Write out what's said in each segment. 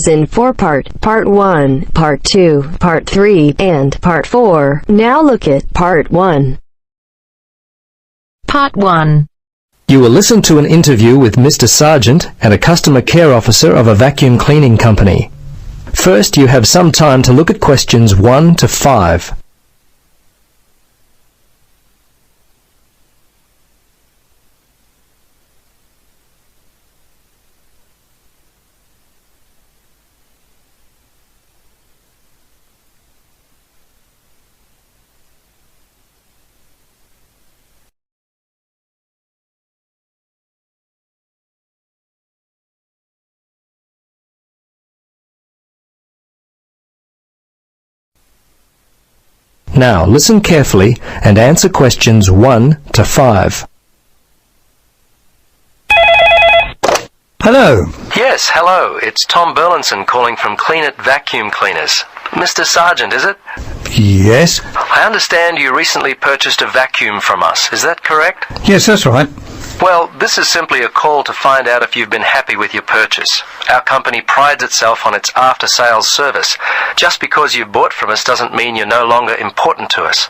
In 4-part, Part 1, Part 2, Part 3, and Part 4. Now look at Part 1. Part 1. You will listen to an interview with Mr. Sargent and a customer care officer of a vacuum cleaning company. First, you have some time to look at questions 1 to 5. Now, listen carefully and answer questions 1 to 5. Hello. Yes, hello. It's Tom Burlinson calling from Clean It Vacuum Cleaners. Mr. Sargent, is it? Yes. I understand you recently purchased a vacuum from us. Is that correct? Yes, that's right. Well, this is simply a call to find out if you've been happy with your purchase. Our company prides itself on its after-sales service. Just because you've bought from us doesn't mean you're no longer important to us.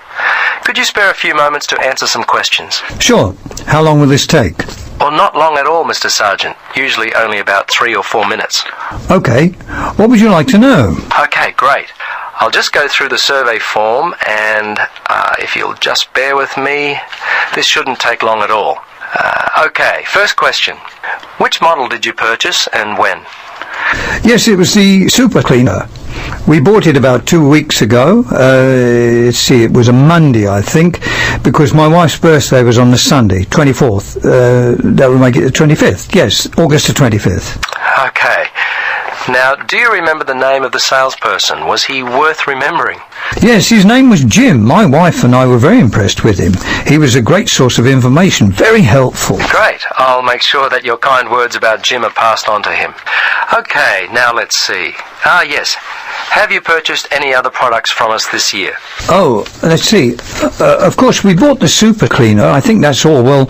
Could you spare a few moments to answer some questions? Sure. How long will this take? Well, not long at all, Mr. Sargent. Usually only about 3 or 4 minutes. Okay. What would you like to know? Okay, great. I'll just go through the survey form and if you'll just bear with me, this shouldn't take long at all. Okay, first question. Which model did you purchase and when? Yes, it was the super cleaner. We bought it about 2 weeks ago. Let's see, it was a Monday, I think, because my wife's birthday was on the Sunday, 24th. That would make it the 25th. Yes, August the 25th. Okay. Now, do you remember the name of the salesperson? Was he worth remembering? Yes, his name was Jim. My wife and I were very impressed with him. He was a great source of information, very helpful. Great. I'll make sure that your kind words about Jim are passed on to him. Okay, now let's see. Yes. Have you purchased any other products from us this year? Oh, let's see. Of course, we bought the super cleaner. I think that's all. Well,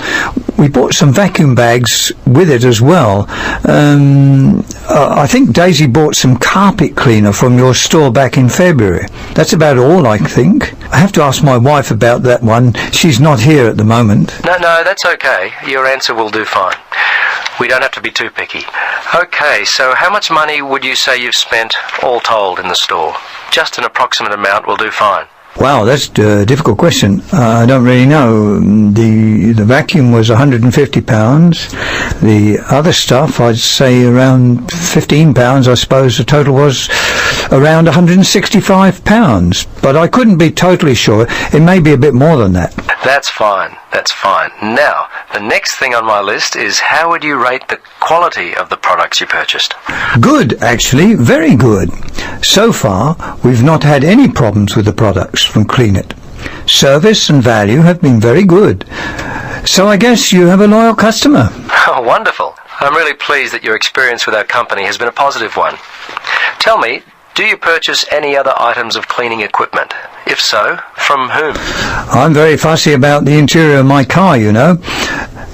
we bought some vacuum bags with it as well. I think Daisy bought some carpet cleaner from your store back in February. That's about all, I think. I have to ask my wife about that one. She's not here at the moment. No, that's okay. Your answer will do fine. We don't have to be too picky. Okay, so how much money would you say you've spent, all told, in the store? Just an approximate amount will do fine. Wow, that's a difficult question. I don't really know. The vacuum was £150. The other stuff, I'd say around £15, I suppose. The total was around £165. But I couldn't be totally sure. It may be a bit more than that. That's fine. That's fine. Now, the next thing on my list is how would you rate the quality of the products you purchased? Good, actually. Very good. So far, we've not had any problems with the products from Clean It. Service and value have been very good. So I guess you have a loyal customer. Oh, wonderful. I'm really pleased that your experience with our company has been a positive one. Tell me, do you purchase any other items of cleaning equipment? If so, from whom? I'm very fussy about the interior of my car, you know.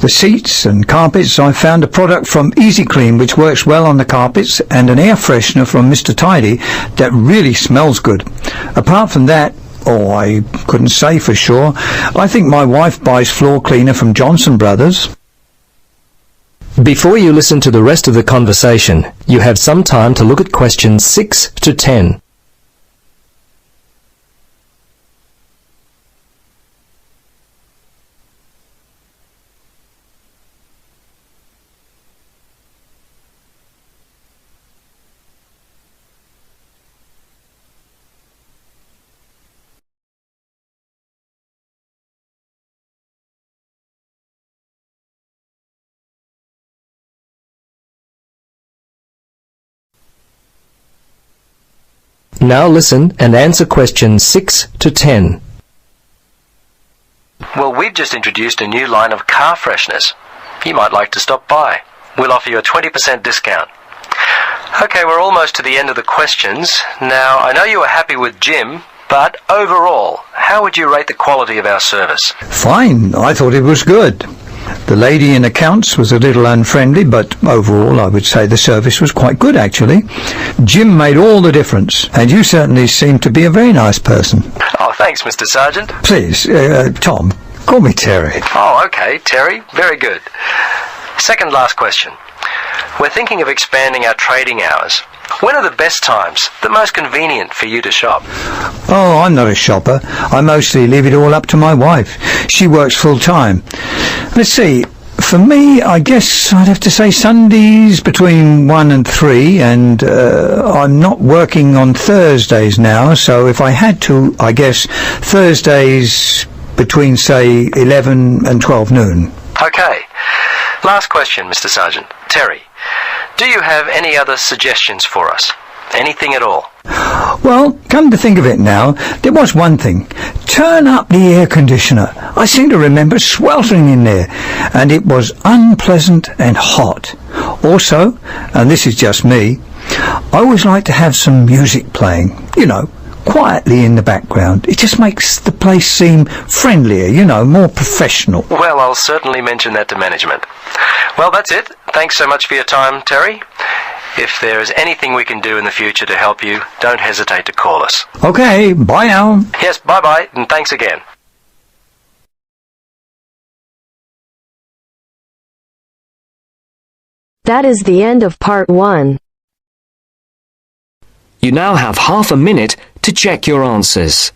The seats and carpets, I found a product from Easy Clean which works well on the carpets, and an air freshener from Mr. Tidy that really smells good. Apart from that, I couldn't say for sure. I think my wife buys floor cleaner from Johnson Brothers. Before you listen to the rest of the conversation, you have some time to look at questions 6 to 10. Now listen and answer questions 6 to 10. Well, we've just introduced a new line of car fresheners. You might like to stop by. We'll offer you a 20% discount. Okay, we're almost to the end of the questions. Now, I know you were happy with Jim, but overall, how would you rate the quality of our service? Fine, I thought it was good. The lady in accounts was a little unfriendly, but overall I would say the service was quite good, actually. Jim made all the difference, and you certainly seem to be a very nice person. Oh, thanks, Mr. Sergeant. Please, Tom, call me Terry. Oh, okay, Terry. Very good. Second last question. We're thinking of expanding our trading hours. When are the best times, the most convenient for you to shop? Oh, I'm not a shopper. I mostly leave it all up to my wife. She works full-time. Let's see, for me, I guess I'd have to say Sundays between 1 and 3, and I'm not working on Thursdays now, so if I had to, I guess Thursdays between, say, 11 and 12 noon. Okay. Last question, Mr. Sergeant. Terry, do you have any other suggestions for us? Anything at all? Well, come to think of it now, there was one thing. Turn up the air conditioner. I seem to remember sweltering in there, and it was unpleasant and hot. Also, and this is just me, I always like to have some music playing, quietly in the background. It just makes the place seem friendlier, more professional. Well, I'll certainly mention that to management. Well, that's it. Thanks so much for your time, Terry. If there is anything we can do in the future to help you, don't hesitate to call us. Okay, bye now. Yes, bye-bye, and thanks again. That is the end of part 1. You now have half a minute to check your answers.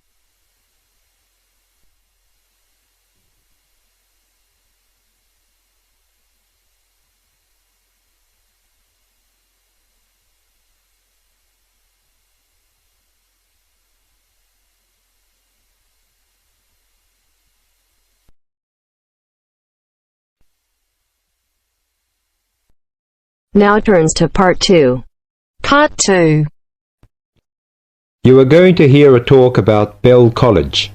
Now turns to part 2. Part 2. You are going to hear a talk about Bell College.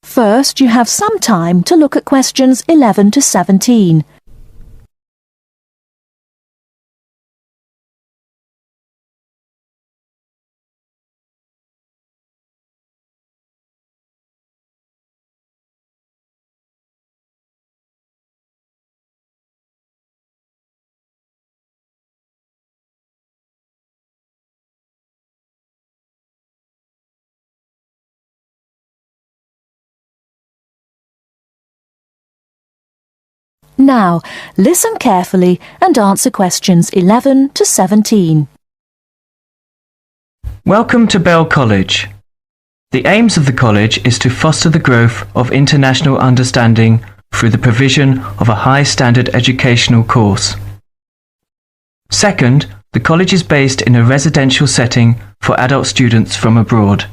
First, you have some time to look at questions 11 to 17. Now, listen carefully and answer questions 11 to 17. Welcome to Bell College. The aims of the college is to foster the growth of international understanding through the provision of a high-standard educational course. Second, the college is based in a residential setting for adult students from abroad.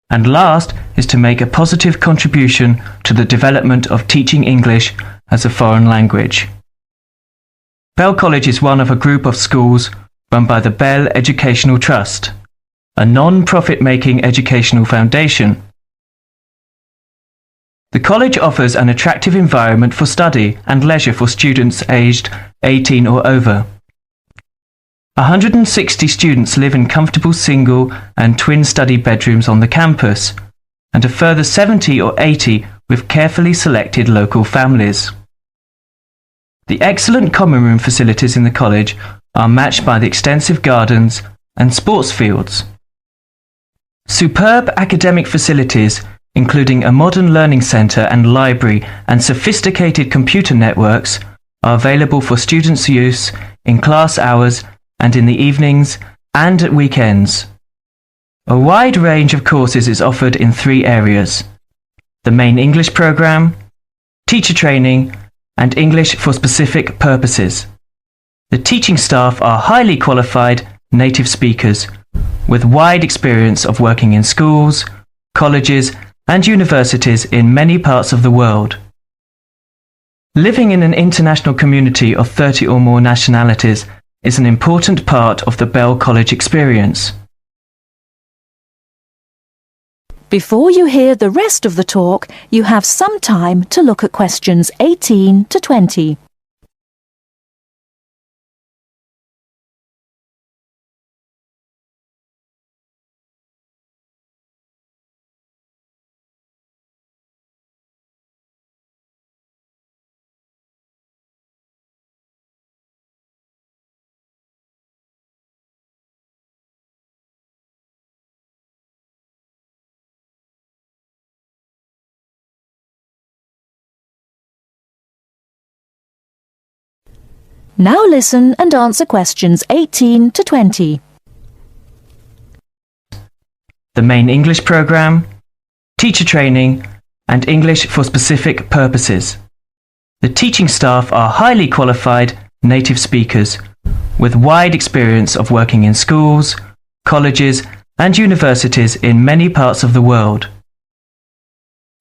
And last is to make a positive contribution to the development of teaching English as a foreign language. Bell College is one of a group of schools run by the Bell Educational Trust, a non-profit-making educational foundation. The college offers an attractive environment for study and leisure for students aged 18 or over. 160 students live in comfortable single and twin study bedrooms on the campus, and a further 70 or 80 with carefully selected local families. The excellent common room facilities in the college are matched by the extensive gardens and sports fields. Superb academic facilities, including a modern learning centre and library and sophisticated computer networks, are available for students' use in class hours and in the evenings and at weekends. A wide range of courses is offered in 3 areas: the main English programme, teacher training, and English for specific purposes. The teaching staff are highly qualified native speakers with wide experience of working in schools, colleges, and universities in many parts of the world. Living in an international community of 30 or more nationalities is an important part of the Bell College experience. Before you hear the rest of the talk, you have some time to look at questions 18 to 20. Now listen and answer questions 18 to 20. The main English programme, teacher training, and English for specific purposes. The teaching staff are highly qualified native speakers with wide experience of working in schools, colleges, and universities in many parts of the world.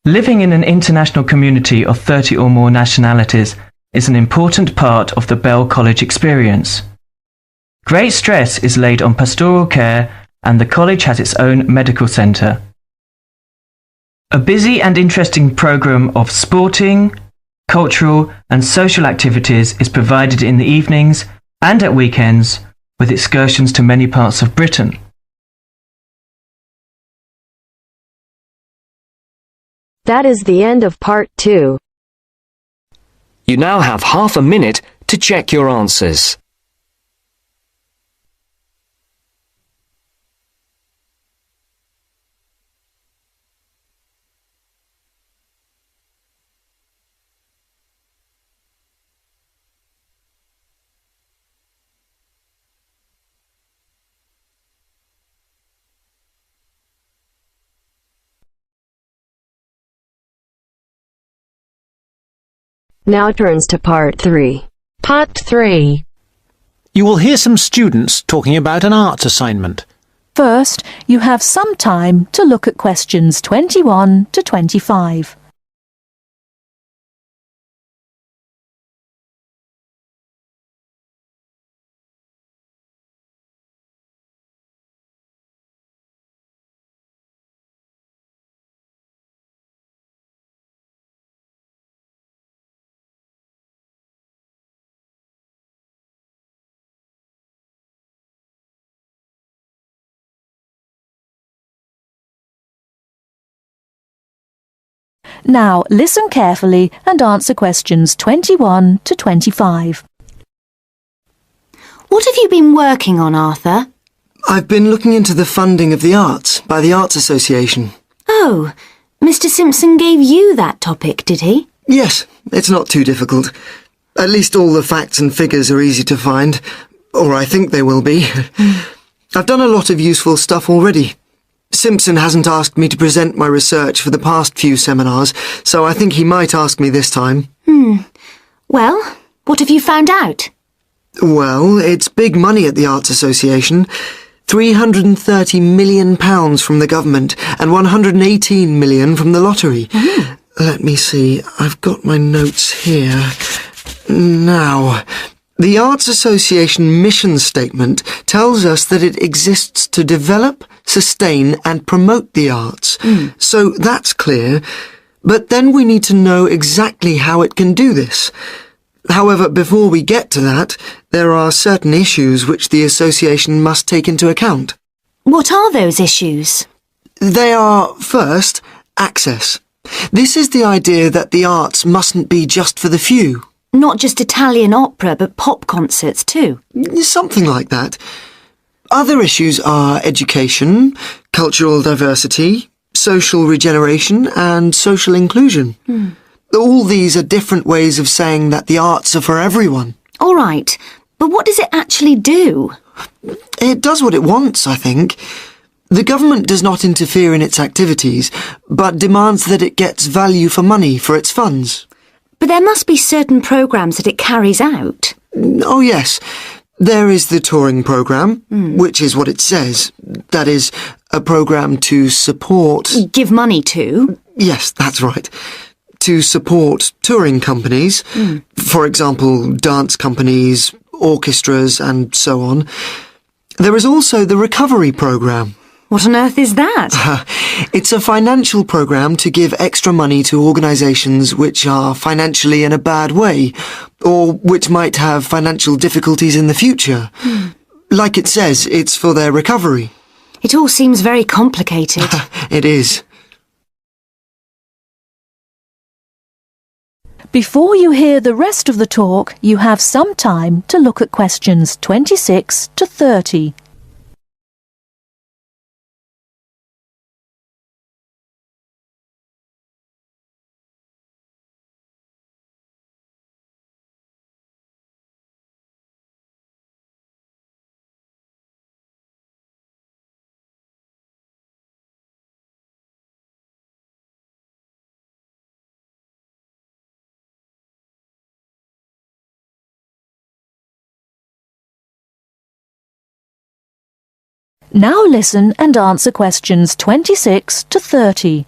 Living in an international community of 30 or more nationalities is an important part of the Bell College experience. Great stress is laid on pastoral care, and the college has its own medical centre. A busy and interesting programme of sporting, cultural and social activities is provided in the evenings and at weekends, with excursions to many parts of Britain. That is the end of part 2. You now have half a minute to check your answers. Now turns to part 3. Part 3. You will hear some students talking about an arts assignment. First, you have some time to look at questions 21 to 25. Now listen carefully and answer questions 21 to 25. What have you been working on, Arthur? I've been looking into the funding of the arts by the Arts Association. Oh, Mr. Simpson gave you that topic, did he? Yes, it's not too difficult. At least all the facts and figures are easy to find, or I think they will be. I've done a lot of useful stuff already. Simpson hasn't asked me to present my research for the past few seminars, so I think he might ask me this time. Well, what have you found out? Well, it's big money at the Arts Association. £330 million from the government and £118 million from the lottery. Let me see, I've got my notes here. Now, the Arts Association mission statement tells us that it exists to develop, sustain and promote the arts. So that's clear. But then we need to know exactly how it can do this. However, before we get to that, there are certain issues which the association must take into account. What are those issues? They are, first, access. This is the idea that the arts mustn't be just for the few. Not just Italian opera, but pop concerts too. Something like that. Other issues are education, cultural diversity, social regeneration and social inclusion. All these are different ways of saying that the arts are for everyone. All right, but what does it actually do? It does what it wants, I think. The government does not interfere in its activities, but demands that it gets value for money for its funds. But there must be certain programmes that it carries out. Oh, yes. There is the touring programme, which is what it says. That is, a programme to support... Give money to? Yes, that's right. To support touring companies, for example, dance companies, orchestras and so on. There is also the recovery programme. What on earth is that? It's a financial programme to give extra money to organisations which are financially in a bad way, or which might have financial difficulties in the future. Like it says, it's for their recovery. It all seems very complicated. It is. Before you hear the rest of the talk, you have some time to look at questions 26 to 30. Now listen and answer questions 26 to 30.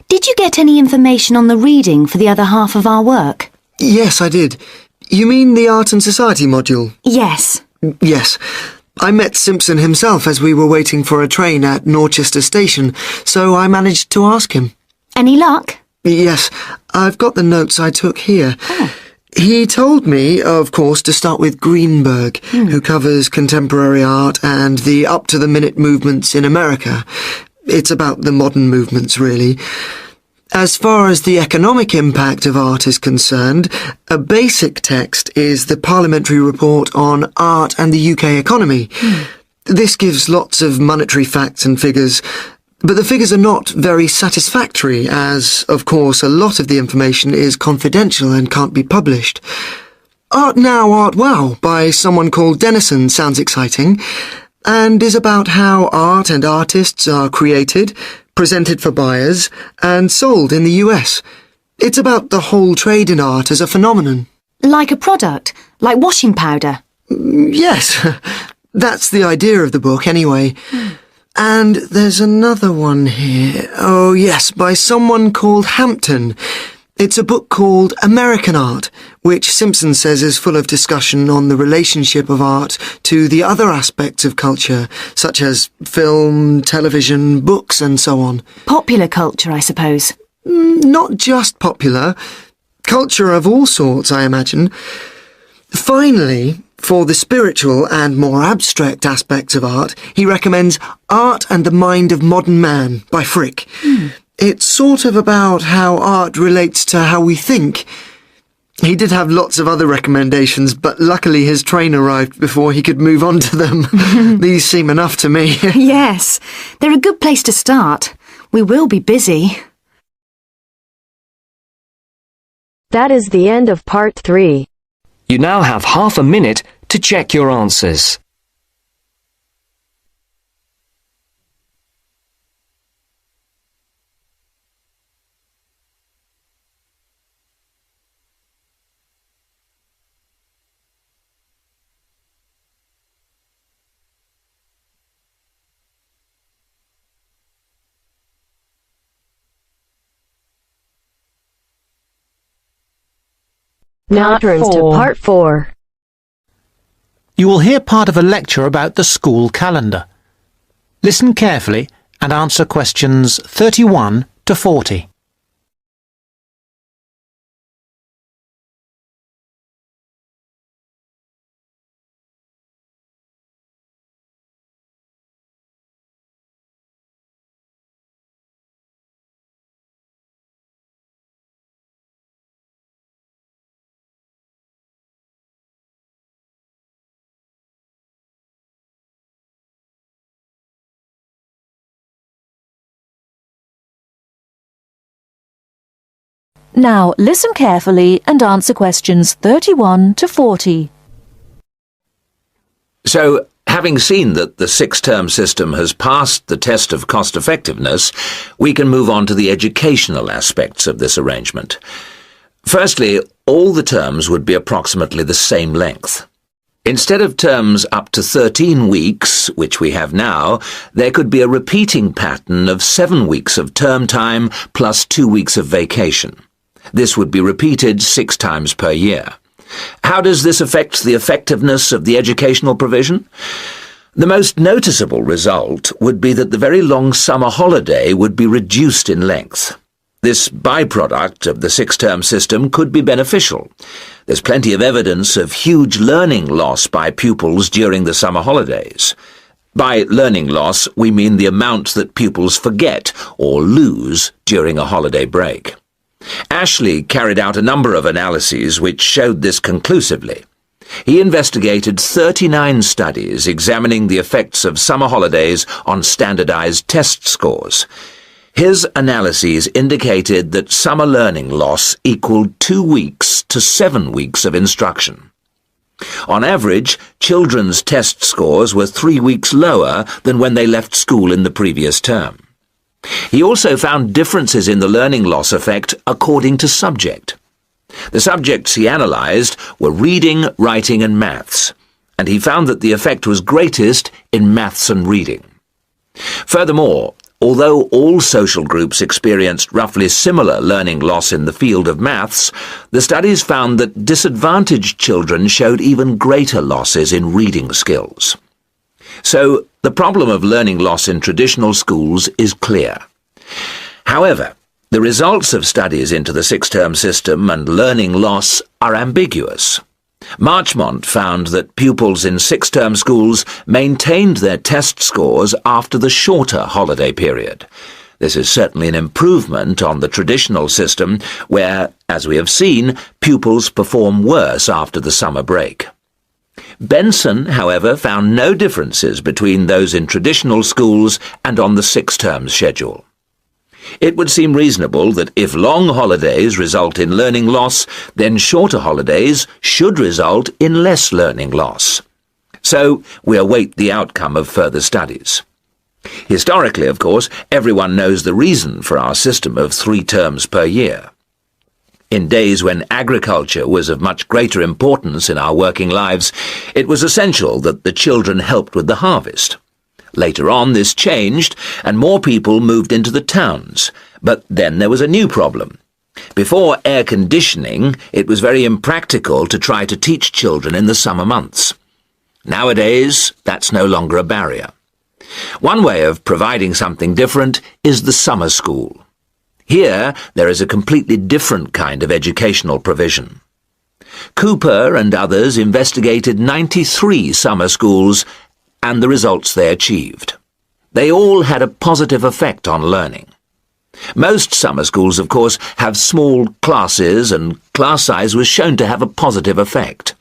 Did you get any information on the reading for the other half of our work? Yes, I did. You mean the Art and Society module? Yes. Yes. I met Simpson himself as we were waiting for a train at Norchester Station, so I managed to ask him. Any luck? Yes, I've got the notes I took here. Oh. He told me, of course, to start with Greenberg, who covers contemporary art and the up-to-the-minute movements in America. It's about the modern movements, really. As far as the economic impact of art is concerned, a basic text is the Parliamentary Report on Art and the UK Economy. This gives lots of monetary facts and figures, but the figures are not very satisfactory, as, of course, a lot of the information is confidential and can't be published. Art Now, Art Wow by someone called Dennison sounds exciting, and is about how art and artists are created, presented for buyers, and sold in the US. It's about the whole trade in art as a phenomenon. Like a product? Like washing powder? Yes, that's the idea of the book, anyway. And there's another one here. Oh, yes, by someone called Hampton. It's a book called American Art, which Simpson says is full of discussion on the relationship of art to the other aspects of culture, such as film, television, books, and so on. Popular culture, I suppose. Not just popular. Culture of all sorts, I imagine. Finally, for the spiritual and more abstract aspects of art, he recommends Art and the Mind of Modern Man by Frick. It's sort of about how art relates to how we think. He did have lots of other recommendations, but luckily his train arrived before he could move on to them. These seem enough to me. Yes, they're a good place to start. We will be busy. That is the end of part 3. You now have half a minute to check your answers. Now turns to part 4. You will hear part of a lecture about the school calendar. Listen carefully and answer questions 31 to 40. Now listen carefully and answer questions 31 to 40. So, having seen that the six-term system has passed the test of cost-effectiveness, we can move on to the educational aspects of this arrangement. Firstly, all the terms would be approximately the same length. Instead of terms up to 13 weeks, which we have now, there could be a repeating pattern of 7 weeks of term time plus 2 weeks of vacation. This would be repeated 6 times per year. How does this affect the effectiveness of the educational provision? The most noticeable result would be that the very long summer holiday would be reduced in length. This byproduct of the six-term system could be beneficial. There's plenty of evidence of huge learning loss by pupils during the summer holidays. By learning loss, we mean the amount that pupils forget or lose during a holiday break. Ashley carried out a number of analyses which showed this conclusively. He investigated 39 studies examining the effects of summer holidays on standardized test scores. His analyses indicated that summer learning loss equaled 2 weeks to 7 weeks of instruction. On average, children's test scores were 3 weeks lower than when they left school in the previous term. He also found differences in the learning loss effect according to subject. The subjects he analysed were reading, writing and maths, and he found that the effect was greatest in maths and reading. Furthermore, although all social groups experienced roughly similar learning loss in the field of maths, the studies found that disadvantaged children showed even greater losses in reading skills. So, the problem of learning loss in traditional schools is clear. However, the results of studies into the six-term system and learning loss are ambiguous. Marchmont found that pupils in six-term schools maintained their test scores after the shorter holiday period. This is certainly an improvement on the traditional system where, as we have seen, pupils perform worse after the summer break. Benson, however, found no differences between those in traditional schools and on the six-term schedule. It would seem reasonable that if long holidays result in learning loss, then shorter holidays should result in less learning loss. So, we await the outcome of further studies. Historically, of course, everyone knows the reason for our system of 3 terms per year. In days when agriculture was of much greater importance in our working lives, it was essential that the children helped with the harvest. Later on, this changed, and more people moved into the towns. But then there was a new problem. Before air conditioning, it was very impractical to try to teach children in the summer months. Nowadays, that's no longer a barrier. One way of providing something different is the summer school. Here, there is a completely different kind of educational provision. Cooper and others investigated 93 summer schools and the results they achieved. They all had a positive effect on learning. Most summer schools, of course, have small classes, and class size was shown to have a positive effect.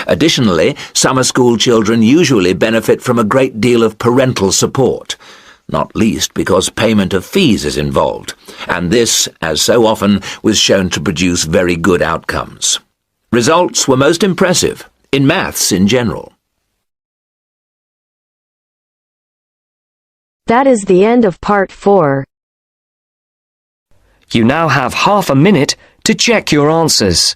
Additionally, summer school children usually benefit from a great deal of parental support, not least because payment of fees is involved, and this, as so often, was shown to produce very good outcomes. Results were most impressive, in maths in general. That is the end of part 4. You now have half a minute to check your answers.